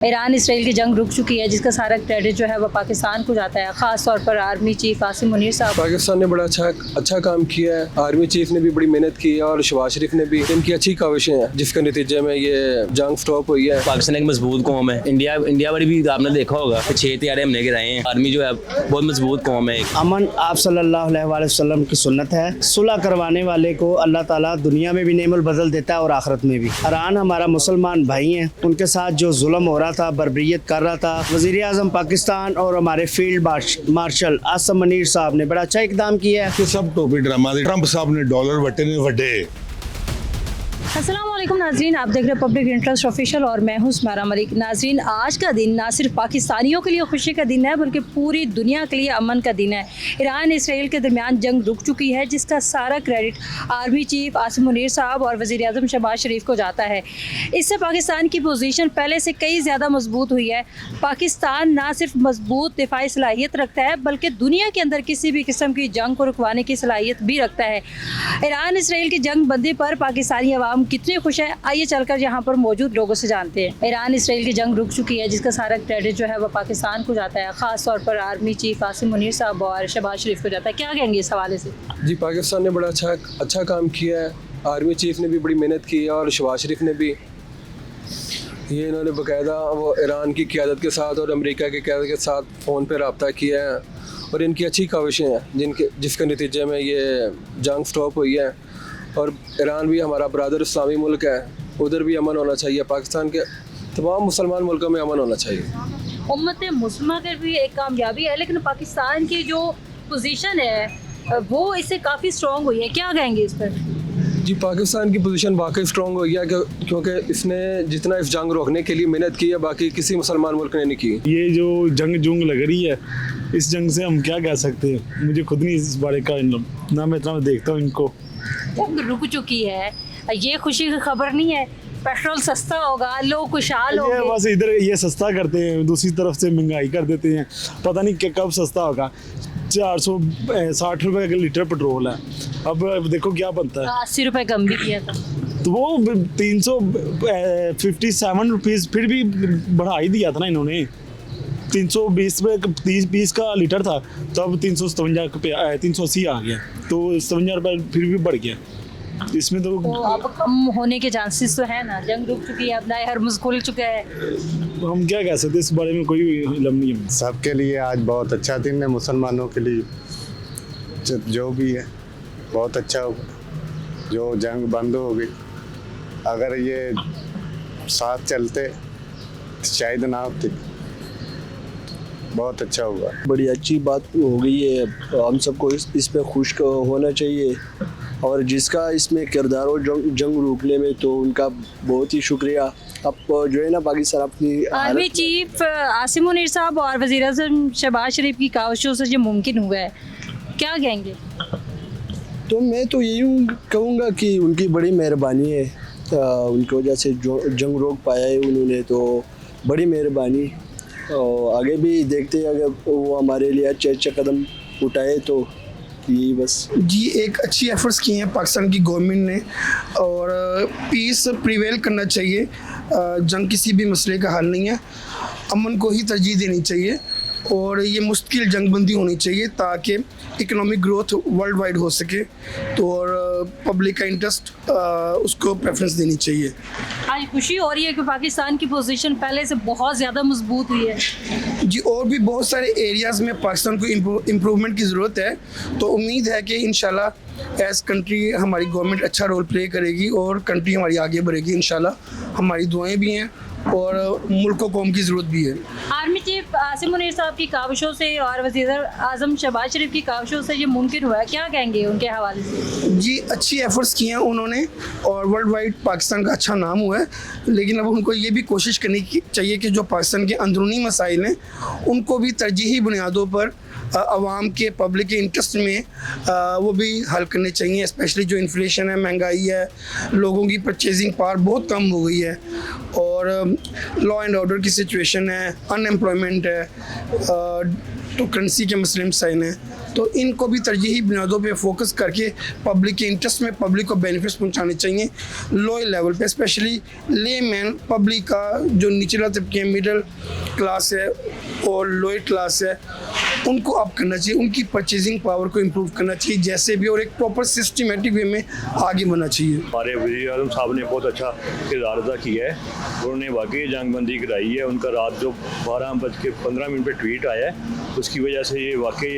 Iran Israel की जंग रुक चुकी है, जिसका सारा क्रेडिट जो है वो पाकिस्तान को जाता है, खास तौर पर आर्मी चीफ आसिम मुनीर साहब। पाकिस्तान ने बड़ा अच्छा काम किया है। आर्मी चीफ ने भी बड़ी मेहनत की है और शहबाज शरीफ ने भी। इनकी अच्छी काविशें हैं जिसके नतीजे में ये जंग स्टॉप हुई है। पाकिस्तान एक मजबूत कौम है। इंडिया वाली भी आपने देखा होगा 6 हथियारे हमने गिराए हैं। आर्मी जो है बहुत मजबूत कौम है। अमन आप सल्लल्लाहु अलैहि वसल्लम की सुन्नत है। सुलह करवाने वाले को अल्लाह ताला दुनिया में भी नेमल बदल देता है और आखिरत में भी। ईरान हमारा मुसलमान भाई हैं, उनके साथ जो जुल्म हो रहा था, बर्बरियत कर रहा था, वज़ीर आज़म पाकिस्तान और हमारे फील्ड मार्शल आसिम मुनीर साहब ने बड़ा अच्छा इकदाम किया है। सब टोपी ड्रामा ट्रंप साहब ने डॉलर वटे ने वटे। अस्सलाम वालेकुम नाजरीन, आप देख रहे हैं पब्लिक इंटरेस्ट ऑफिशियल और मैं हूं सुमारा मलिक। नाजरीन, आज का दिन ना सिर्फ पाकिस्तानियों के लिए खुशी का दिन है बल्कि पूरी दुनिया के लिए अमन का दिन है। ईरान इसराइल के दरमियान जंग रुक चुकी है, जिसका सारा credit army chief Asim Munir साहब और वज़ीर आज़म शहबाज शरीफ को जाता है। इससे पाकिस्तान की पोजीशन पहले से कई ज़्यादा मजबूत हुई है। पाकिस्तान ना सिर्फ मजबूत दिफाई सलाहियत रखता है बल्कि दुनिया के अंदर किसी भी किस्म की जंग को रुकवाने की सलाहियत भी रखता है। ईरान इसराइल की जंग बंदी पर पाकिस्तानी अवाम कितने खुश है, आइए चलकर यहाँ पर मौजूद लोगों से जानते हैं। ईरान इसराइल की जंग रुक चुकी है, जिसका सारा क्रेडिट जो है वो पाकिस्तान को जाता है, खास तौर पर आर्मी चीफ आसिम मुनीर साहब और शहबाज शरीफ को जाता है। क्या कहेंगे इस हवाले से? जी, पाकिस्तान ने बड़ा अच्छा काम किया है। आर्मी चीफ ने भी बड़ी मेहनत की है और शहबाज शरीफ ने भी। ये इन्होंने बाकायदा वो ईरान की क़यादत के साथ और अमेरिका की क़यादत के साथ फ़ोन पर रब्ता किया है और इनकी अच्छी काविशें हैं जिसके नतीजे में ये जंग स्टॉप हुई है। और ईरान भी हमारा बरादर इस्लामी मुल्क है, उधर भी अमन होना चाहिए। पाकिस्तान के तमाम मुसलमान मुल्कों में अमन होना चाहिए। उम्मत मुस्लिमा की भी एक कामयाबी है, लेकिन पाकिस्तान की जो पोजीशन है वो इससे काफ़ी स्ट्रॉन्ग हुई है। क्या कहेंगे इस पर? जी, पाकिस्तान की पोजीशन वाकई स्ट्रॉन्ग हुई है क्योंकि इसने जितना इस जंग रोकने के लिए मेहनत की है बाकी किसी मुसलमान मुल्क ने नहीं की। ये जो जंग लग रही है, इस जंग से हम क्या कह सकते हैं? मुझे खुद नहीं इस बारे का इल्म, ना मैं इतना देखता हूँ इनको। जंग रुक चुकी है, ये खुशी की खबर नहीं है। पेट्रोल सस्ता होगा, लोग खुशहाल होंगे। बस इधर ये सस्ता करते हैं, दूसरी तरफ से महंगाई कर देते हैं। पता नहीं कब सस्ता होगा। 460 रुपए का लीटर पेट्रोल है, अब देखो क्या बनता है। 80 रुपए कम भी किया था तो वो 357 रुपीज़ फिर भी बढ़ा ही दिया था ना इन्होंने। 320 पे 30 का लीटर था, तब 380 आ गया, तो 57 रुपये फिर भी बढ़ गया। इसमें तो अब कम होने के चांसेस तो है ना। जंग रुक चुकी है, अब नए हरमुज खुल चुका है। हम क्या कह सकते हैं इस बारे में, कोई इल्म नहीं है। सबके लिए आज बहुत अच्छा दिन है, मुसलमानों के लिए जो भी है बहुत अच्छा होगा। जो जंग बंद होगी, अगर ये साथ चलते शायद ना होती, बहुत अच्छा होगा। बड़ी अच्छी बात हो गई है, हम सबको इस पे खुश होना चाहिए। और जिसका इसमें किरदार हो जंग रोकने में, तो उनका बहुत ही शुक्रिया। अब जो है ना, पाकिस्तान अपनी आर्मी चीफ आसिम मुनीर साहब और वज़ीर आज़म शहबाज शरीफ की काविशों से जो मुमकिन हुआ है, क्या कहेंगे? तो मैं तो यही कहूँगा कि उनकी बड़ी मेहरबानी है। उनकी वजह से जो जंग रोक पाया है उन्होंने, तो बड़ी मेहरबानी। और आगे भी देखते हैं, अगर वो हमारे लिए अच्छे कदम उठाए तो यही बस। जी, एक अच्छी एफर्ट्स की हैं पाकिस्तान की गवर्नमेंट ने और पीस प्रिवेल करना चाहिए। जंग किसी भी मसले का हल नहीं है, अमन को ही तरजीह देनी चाहिए और ये मुस्तकिल जंगबंदी होनी चाहिए ताकि इकोनॉमिक ग्रोथ वर्ल्ड वाइड हो सके। तो और पब्लिक का इंटरेस्ट उसको प्रेफरेंस देनी चाहिए। आज खुशी हो रही है कि पाकिस्तान की पोजीशन पहले से बहुत ज़्यादा मजबूत हुई है। जी, और भी बहुत सारे एरियाज़ में पाकिस्तान को इम्प्रूवमेंट की ज़रूरत है। तो उम्मीद है कि इंशाल्लाह एज कंट्री हमारी गवर्नमेंट अच्छा रोल प्ले करेगी और कंट्री हमारी आगे बढ़ेगी इंशाल्लाह। हमारी दुआएं भी हैं और मुल्क कौम की ज़रूरत भी है। आर्मी चीफ आसिम मुनीर साहब की काविशों से और वज़ीर आज़म शहबाज शरीफ की काविशों से ये मुमकिन हुआ है। क्या कहेंगे उनके हवाले से? जी, अच्छी एफर्ट्स की हैं उन्होंने और वर्ल्ड वाइड पाकिस्तान का अच्छा नाम हुआ है। लेकिन अब उनको ये भी कोशिश करनी चाहिए कि जो पाकिस्तान के अंदरूनी मसाइल हैं उनको भी तरजीही बुनियादों पर आवाम के पब्लिक के इंटरेस्ट में वो भी हल करने चाहिए। स्पेशली जो इन्फ्लेशन है, महंगाई है, लोगों की परचेजिंग पावर बहुत कम हो गई है और लॉ एंड ऑर्डर की सिचुएशन है, अनएम्प्लॉयमेंट है, तो करेंसी के मसले मसाइल हैं। तो इनको भी तरजीही बुनियादों पे फोकस करके पब्लिक के इंटरेस्ट में पब्लिक को बेनिफिट्स पहुंचाने चाहिए लोअर लेवल पे, स्पेशली ले मैन पब्लिक का जो निचला तबके मिडिल क्लास है और लोअर क्लास है उनको अप करना चाहिए, उनकी परचेजिंग पावर को इम्प्रूव करना चाहिए जैसे भी, और एक प्रॉपर सिस्टमेटिक वे में आगे बढ़ना चाहिए। हमारे वज़ीर आज़म साहब ने बहुत अच्छा किरदार अदा किया है, उन्होंने वाकई जंगबंदी कराई है। उनका रात जो 12:15 पे ट्वीट आया है उसकी वजह से ये वाकई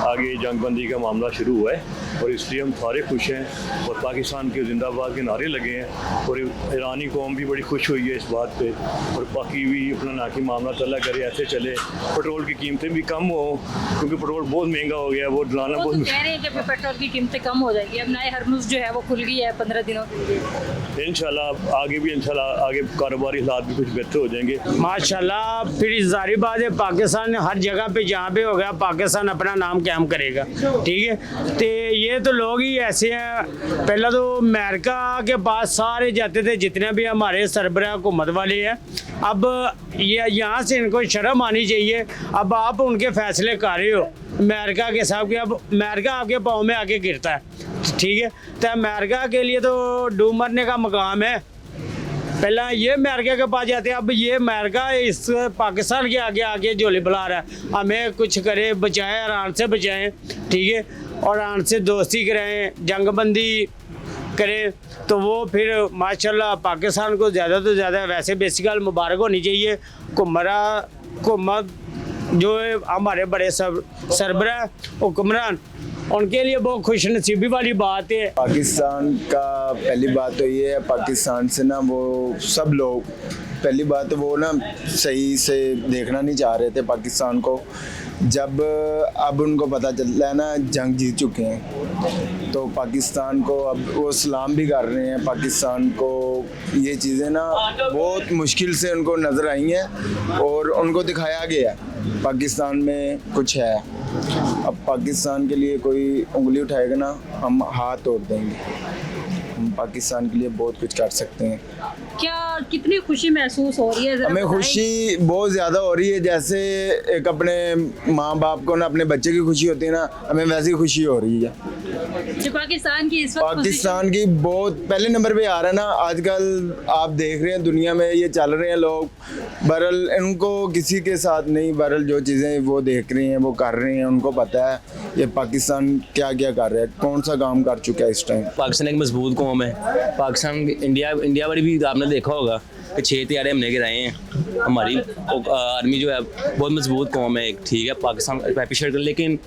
आगे जंगबंदी का मामला शुरू हुआ है और इसलिए हम सारे खुश हैं और पाकिस्तान के जिंदाबाद के नारे लगे हैं और ईरानी कौम भी बड़ी खुश हुई है इस बात पे और बाकी भी अपना ना कि मामला चला करे ऐसे चले, पेट्रोल की कीमतें भी कम हो क्योंकि पेट्रोल बहुत महंगा हो गया है, वो लाना बहुत कह रहे हैं कि पेट्रोल की कीमतें कम हो जाएगी, अब नए हरमुज़ जो है वो खुल गई है 15 दिनों के लिए, इंशाल्लाह आगे भी इंशाल्लाह आगे कारोबारी हालात भी कुछ बेहतर हो जाएंगे माशाल्लाह। फिर जारी बात है पाकिस्तान हर जगह पे जहाँ पे हो गया पाकिस्तान अपना नाम कायम करेगा, ठीक है। तो ये तो लोग ही ऐसे हैं, पहला तो अमेरिका के पास सारे जाते थे जितने भी हमारे सरबराह हुकूमत वाले हैं, अब ये यहाँ से इनको शर्म आनी चाहिए। अब आप उनके फैसले कर रहे हो अमेरिका के साहब के, अब अमेरिका आपके पाँव में आके गिरता है, ठीक है। तो अमेरिका के लिए तो डूब मरने का मकाम है, पहला ये अमेरिका के पास जाते हैं, अब ये अमेरिका इस पाकिस्तान के आगे आगे झोली बुला रहा है, हमें कुछ करे बचाएं, ईरान से बचाएं, ठीक है, और ईरान से दोस्ती कराएं, जंगबंदी करें तो वो फिर माशाल्लाह पाकिस्तान को ज़्यादा तो ज़्यादा वैसे बेसिकल मुबारक होनी चाहिए। हुकूमत जो है हमारे बड़े सरबराह हुक्मरान उनके लिए बहुत खुश नसीबी वाली बात है। पाकिस्तान का पहली बात तो ये है, पाकिस्तान से ना वो सब लोग पहली बात तो वो ना सही से देखना नहीं चाह रहे थे पाकिस्तान को, जब अब उनको पता चल रहा है ना जंग जीत चुके हैं तो पाकिस्तान को अब वो सलाम भी कर रहे हैं। पाकिस्तान को ये चीज़ें ना बहुत मुश्किल से उनको नज़र आई हैं और उनको दिखाया गया पाकिस्तान में कुछ है। अब पाकिस्तान के लिए कोई उंगली उठाएगा ना हम हाथ तोड़ देंगे, हम पाकिस्तान के लिए बहुत कुछ कर सकते हैं। क्या कितनी खुशी महसूस हो रही है? हमें खुशी बहुत ज़्यादा हो रही है, जैसे एक अपने माँ बाप को ना अपने बच्चे की खुशी होती है ना, हमें वैसी खुशी हो रही है। जो पाकिस्तान की इस वक्त पाकिस्तान की बहुत पहले नंबर पे आ रहा है ना आजकल, आप देख रहे हैं दुनिया में ये चल रहे हैं लोग, बहरहाल इनको किसी के साथ नहीं, बहरहाल जो चीज़ें वो देख रहे हैं वो कर रहे हैं, उनको पता है ये पाकिस्तान क्या क्या कर रहा है, कौन सा काम कर चुका है इस टाइम। पाकिस्तान एक मजबूत कौम है, पाकिस्तान इंडिया वाली भी आपने देखा होगा कि 6 हथियारे हमने गिराए हैं। हमारी आर्मी जो है बहुत मजबूत कौम है, ठीक है, पाकिस्तान अप्रिशिएट कर, लेकिन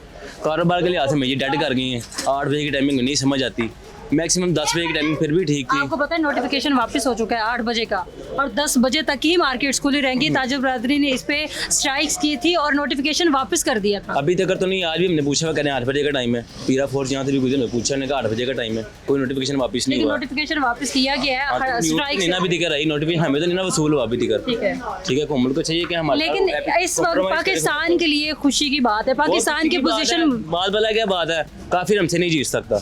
कारोबार के लिहाज से ये डेड कर गई हैं। 8 बजे की टाइमिंग नहीं समझ आती, मैक्सिमम 10 बजे की टाइमिंग फिर भी ठीक थी। आपको पता है नोटिफिकेशन वापस हो चुका है 8 बजे का, और 10 बजे तक ही मार्केट्स खुली रहेंगी। ताजिर बरादरी ने इस पे स्ट्राइक्स की थी और नोटिफिकेशन वापस कर दिया था। अभी तक तो नहीं, आज भी हमने पूछा, कह रहे हैं 8 बजे का टाइम है, पीरा फोर्स यहाँ से भी गुजरे पूछा, ने कहा 8 बजे का टाइम है, कोई नोटिफिकेशन वापस नहीं हुआ। नोटिफिकेशन वापस किया गया है, स्ट्राइक्स भी दिखा रही नोटिफिकेशन, हमें तो नहीं ना वसूल हुआ अभी तक, ठीक है, ठीक है, हुकूमत को चाहिए कि हमारे, लेकिन इस वक्त पाकिस्तान के लिए खुशी की बात है। पाकिस्तान की पोजीशन बात भला क्या बात है, काफिर हमसे नहीं जीत सकता,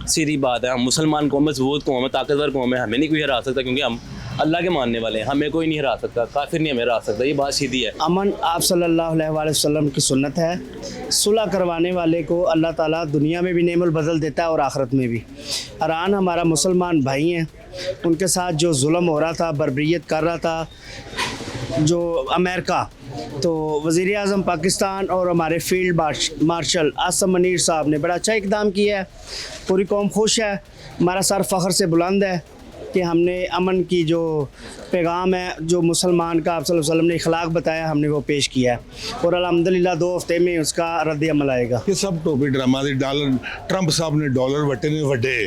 सीधी बात है। हम मुसलमान कौम, मजबूत कौम है, ताकतवर कौम है, हमें नहीं कोई हरा सकता क्योंकि हम अल्लाह के मानने वाले हैं, हमें कोई नहीं हरा सकता, काफिर नहीं हमें हरा सकता, ये बात सीधी है। अमन आप सल्लल्लाहु अलैहि वसल्लम की सुन्नत है, सुलह करवाने वाले को अल्लाह ताला दुनिया में भी नेमल बदल देता है और आखिरत में भी। ईरान हमारा मुसलमान भाई हैं, उनके साथ जो जुल्म हो रहा था, बर्बरियत कर रहा था जो अमेरिका, तो वज़ीर आज़म पाकिस्तान और हमारे फील्ड मार्शल आसम मनीर साहब ने बड़ा अच्छा इक़दाम किया है। पूरी कौम खुश है, हमारा सर फ़ख्र से बुलंद है कि हमने अमन की जो पैगाम है, जो मुसलमान का आप सल्लल्लाहु अलैहि वसल्लम ने इखलाक बताया, हमने वो पेश किया है और अल्हम्दुलिल्लाह 2 हफ्ते में उसका रद्द अमल आएगा। ये सब टोपी ड्रामा दी डॉलर ट्रंप साहब ने डॉलर वटे ने वड्डे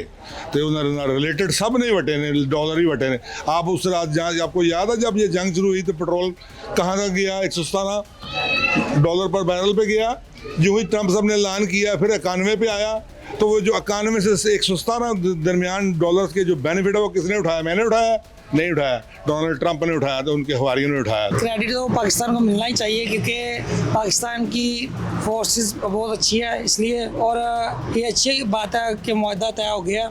तो उन्होंने रिलेटेड सब नहीं वटे ने, डॉलर ही वटे ने। आप उस रात जहाँ आपको याद है जब ये जंग शुरू हुई तो पेट्रोल कहाँ तक गया, $117 पर बैरल पे गया, जो ही ट्रंप साहब ने ऐलान किया फिर 91 पे आया, तो वो जो 91 से $117 दरमियान डॉलर के जो बेनिफिट है वो किसने उठाया? मैंने उठाया? नहीं उठाया, डोनाल्ड ट्रंप ने उठाया, तो उनके हवारियों ने उठाया। क्रेडिट तो पाकिस्तान को मिलना ही चाहिए क्योंकि पाकिस्तान की फोर्सेस बहुत अच्छी है इसलिए, और ये अच्छी बात है कि मुआहदा तय हो गया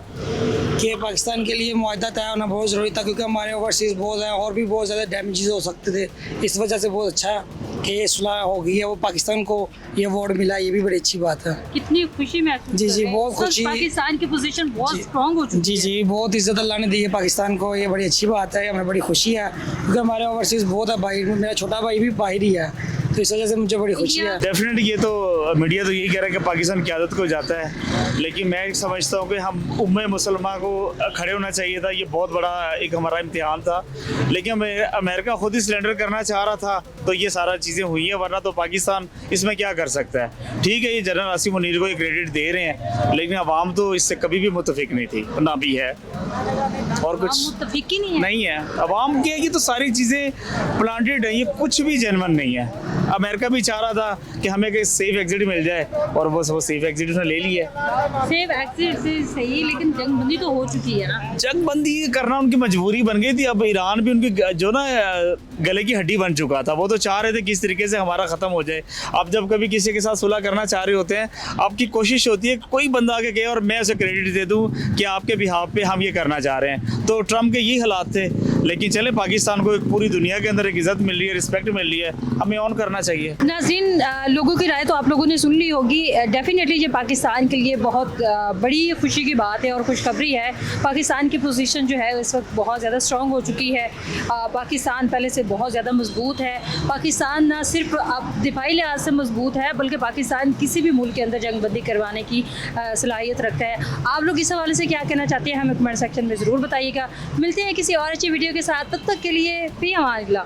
कि पाकिस्तान के लिए मुआहदा तय होना बहुत ज़रूरी था, क्योंकि हमारे ओवरसीज़ बहुत हैं और भी बहुत ज़्यादा डैमेजेस हो सकते थे। इस वजह से बहुत अच्छा है कि ये सुलह हो गई है, वो पाकिस्तान को ये अवार्ड मिला, ये भी बड़ी अच्छी बात है। कितनी खुशी महसूस जी, कर जी, रहे हैं? बहुत इस वक्त खुशी। पाकिस्तान की पोजीशन बहुत जी। स्ट्रांग हो चुकी जी है। जी, बहुत इज्जत अल्लाह ने दी है पाकिस्तान को, ये बड़ी अच्छी बात है, हमें बड़ी खुशी है, क्योंकि हमारे ओवरसीज़ बहुत है भाई, मेरा छोटा भाई भी बाहर ही है, तो इस वजह से मुझे बड़ी खुशी है। डेफिनेटली ये तो मीडिया तो यही कह रहा है कि पाकिस्तान क़यादत को जाता है, लेकिन मैं समझता हूँ कि हम उम्मे मुसलमान को खड़े होना चाहिए था। ये बहुत बड़ा एक हमारा इम्तिहान था, लेकिन अमेरिका खुद ही सिलेंडर करना चाह रहा था, तो ये सारा चीज़ें हुई हैं, वरना तो पाकिस्तान इसमें क्या कर सकता है। ठीक है, ये जनरल आसिम मुनीर को ये क्रेडिट दे रहे हैं, लेकिन अवाम तो इससे कभी भी मुतफिक नहीं थी, ना भी है और कुछ मुत्तफिक ही नहीं है। नहीं है। अवाम की ये तो सारी चीज़ें प्लांटेड है, ये कुछ भी जेन्युइन नहीं है। अमेरिका भी चाह रहा था कि हमें कोई सेफ एग्जिट मिल जाए, और वो सेफ एग्जिट उसने ले लिया। सेफ एग्जिट से सही, लेकिन जंगबंदी तो हो चुकी है ना। जंगबंदी करना उनकी मजबूरी बन गई थी। अब ईरान भी उनकी जो ना गले की हड्डी बन चुका था, वो तो चाह रहे थे किस तरीके से हमारा ख़त्म हो जाए। अब जब कभी किसी के साथ सुलह करना चाह रहे होते हैं, आपकी कोशिश होती है कोई बंदा आके कहे और मैं उसे क्रेडिट दे दूँ कि आपके बिहाफ पे हम ये करना चाह रहे हैं। तो ट्रम्प के यही हालात थे, लेकिन चले पाकिस्तान को एक पूरी दुनिया के अंदर एक इज़्ज़त मिल रही है, रिस्पेक्ट मिल रही है, हमें ऑन करना चाहिए। नाज़रीन, लोगों की राय तो आप लोगों ने सुन ली होगी। डेफिनेटली ये पाकिस्तान के लिए बहुत बड़ी खुशी की बात है और खुशखबरी है। पाकिस्तान की पोजीशन जो है इस वक्त बहुत ज़्यादा स्ट्रॉन्ग हो चुकी है। पाकिस्तान पहले से बहुत ज़्यादा मजबूत है। पाकिस्तान ना सिर्फ अब दिफाई लिहाज से मजबूत है, बल्कि पाकिस्तान किसी भी मुल्क के अंदर जंगबंदी करवाने की सलाहियत रखता है। आप लोग इस हवाले से क्या कहना चाहते हैं, हमें कमेंट सेक्शन में ज़रूर बताइएगा। मिलते हैं किसी और अच्छी वीडियो के साथ, तब तक के लिए फ़ी अमान अल्लाह।